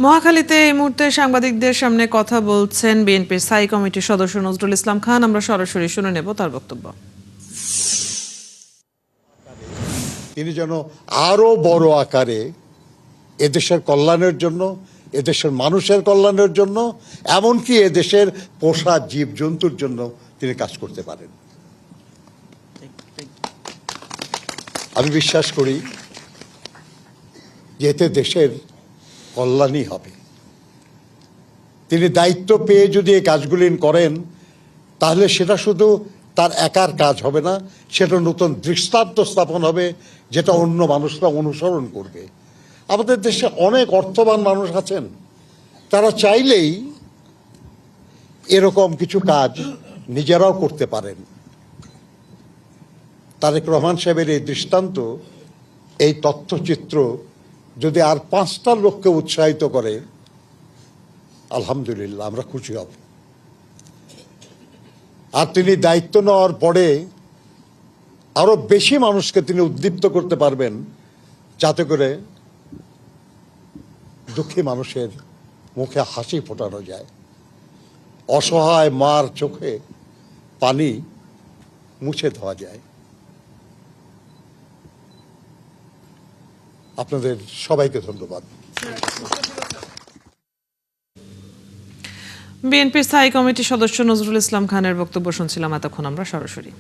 মহাখালীতে এই মুহূর্তে সাংবাদিকদের সামনে কথা বলছেন বিএনপির স্থায়ী কমিটির সদস্য নজরুল ইসলাম খান। আমরা সরাসরি শুনে নেব তার বক্তব্য। তিনি যেন আরো বড় আকারে এদেশের কল্যাণের জন্য, এদেশের মানুষের কল্যাণের জন্য, এমনকি এদেশের পোষা জীবজন্তুর জন্য তিনি কাজ করতে পারেন। আমি বিশ্বাস করি যে এতে দেশের কল্যাণই হবে। তিনি দায়িত্ব পেয়ে যদি এই কাজগুলি করেন, তাহলে সেটা শুধু তার একার কাজ হবে না, সেটা নতুন দৃষ্টান্ত স্থাপন হবে, যেটা অন্য মানুষরা অনুসরণ করবে। আমাদের দেশে অনেক অর্থবান মানুষ আছেন, তারা চাইলেই এরকম কিছু কাজ নিজেরাও করতে পারেন। তারেক রহমান সাহেবের এই দৃষ্টান্ত, এই তথ্যচিত্র যদি আর 5টা লোককে উৎসাহিত করে, আলহামদুলিল্লাহ, আমরা খুশি হব। আর তিনি দায়িত্ব নেওয়ার পরে আরো বেশি মানুষকে তিনি উদ্দীপ্ত করতে পারবেন, যাতে করে দুঃখী মানুষের মুখে হাসি ফোটানো যায়, অসহায় মার চোখে পানি মুছে দেওয়া যায়। আপনাদের সবাইকে ধন্যবাদ। বিএনপির স্থায়ী কমিটির সদস্য নজরুল ইসলাম খানের বক্তব্য শুনছিলাম এতক্ষণ আমরা সরাসরি।